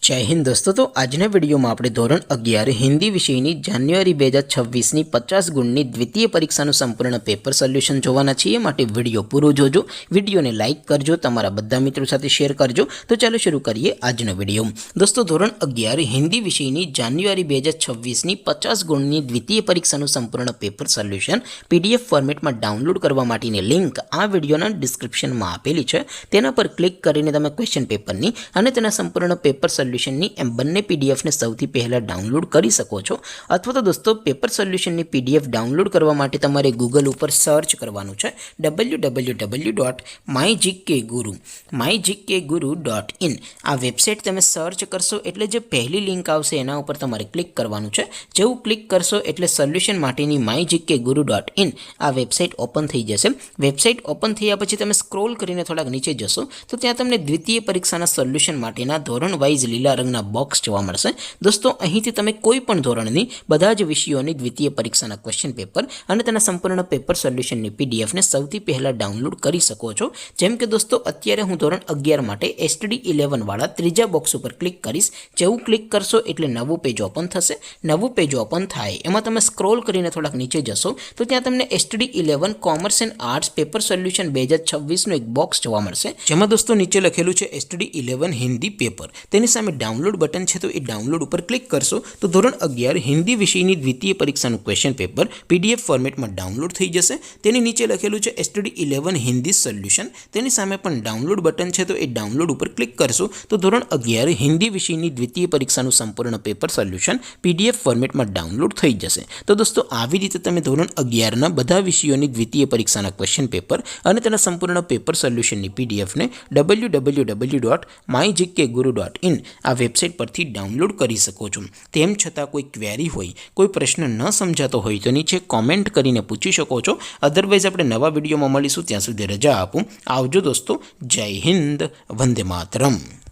जय हिंद दोस्तों। तो आजना विडियो में આપણે ધોરણ 11 હિન્દી વિષયની જાન્યુઆરી 2026ની 50 ગુણની દ્વિતીય પરીક્ષાનું સંપૂર્ણ પેપર સોલ્યુશન જોવાના છીએ। માટે વિડિયો પૂરો જોજો, વિડિયોને લાઈક કરજો, તમારા બધા મિત્રો સાથે શેર કરજો। તો ચાલો શરૂ કરીએ આજનો વિડિયો। દોસ્તો ધોરણ 11 હિન્દી વિષયની જાન્યુઆરી 2026ની 50 ગુણની દ્વિતીય પરીક્ષાનું સંપૂર્ણ પેપર સોલ્યુશન પીડીએફ ફોર્મેટમાં ડાઉનલોડ કરવા માટેની લિંક આ વિડિયોના ડિસ્ક્રિપ્શનમાં આપેલી છે। તેના પર ક્લિક કરીને તમે ક્વેશ્ચન પેપરની અને તેના સંપૂર્ણ પેપર સોલ્યુશનની એમ બંને પીડીએફને સૌથી પહેલા ડાઉનલોડ કરી શકો છો। અથવા તો દોસ્તો પેપર સોલ્યુશનની પીડીએફ ડાઉનલોડ કરવા માટે તમારે ગૂગલ ઉપર સર્ચ કરવાનું છે www.mygkguru.in। આ વેબસાઇટ તમે સર્ચ કરશો એટલે જે પહેલી લિંક આવશે એના ઉપર તમારે ક્લિક કરવાનું છે। જેવું ક્લિક કરશો એટલે સોલ્યુશન માટેની mygkguru.in આ વેબસાઇટ ઓપન થઈ જશે। વેબસાઇટ ઓપન થયા પછી તમે સ્ક્રોલ કરીને થોડાક નીચે જશો તો ત્યાં તમને દ્વિતીય પરીક્ષાના સોલ્યુશન માટેના ધોરણ વાઇઝ લીલા રંગના બોક્સ જોવા મળશે। દોસ્તો અહીંથી તમે કોઈ પણ ધોરણની બધા જ વિષયોની દ્વિતીય પરીક્ષાના ક્વેશ્ચન પેપર અને તેના સંપૂર્ણ પેપર સોલ્યુશનની પીડીએફને સૌથી પહેલા ડાઉનલોડ કરી શકો છો। જેમ કે દોસ્તો અત્યારે હું ધોરણ 11 માટે એસટીડી 11 વાળા ત્રીજા બોક્સ ઉપર ક્લિક કરીશ। જેવું ક્લિક કરશો એટલે નવું પેજ ઓપન થશે। નવું પેજ ઓપન થાય એમાં તમે સ્ક્રોલ કરીને થોડાક નીચે જશો તો ત્યાં તમને STD 11 commerce and arts paper solution 2026નું એક બોક્સ જોવા મળશે। જેમાં દોસ્તો નીચે લખેલું છે એસટીડી 11 હિન્દી પેપર। તેની સામે ડાઉનલોડ બટન છે તો એ ડાઉનલોડ ઉપર ક્લિક કરશો તો ધોરણ 11 હિન્દી વિષયની દ્વિતીય પરીક્ષાનું ક્વેશ્ચન પેપર પીડીએફ ફોર્મેટમાં ડાઉનલોડ થઈ જશે। તેની નીચે લખેલું છે એસટીડી 11 હિન્દી સોલ્યુશન। તેની સામે પણ ડાઉનલોડ બટન છે તો એ ડાઉનલોડ ઉપર ક્લિક કરશો તો ધોરણ 11 હિન્દી વિષયની દ્વિતીય પરીક્ષાનું સંપૂર્ણ પેપર સોલ્યુશન પીડીએફ ફોર્મેટમાં ડાઉનલોડ થઈ જશે। તો દોસ્તો આવી રીતે તમે ધોરણ 11ના બધા વિષયોની દ્વિતીય પરીક્ષાના ક્વેશ્ચન પેપર અને તેના સંપૂર્ણ પેપર સોલ્યુશનની પીડીએફને www.mygkguru.in આ વેબસાઇટ પરથી ડાઉનલોડ કરી શકો છો। તેમ છતાં કોઈ ક્વેરી હોય, કોઈ પ્રશ્ન ન સમજાતો હોય તો નીચે કોમેન્ટ કરીને પૂછી શકો છો। અધરવાઇઝ આપણે નવા વિડીયોમાં મળીશું, ત્યાં સુધી રજા આપું। આવજો દોસ્તો, જય હિન્દ, વંદે માતરમ।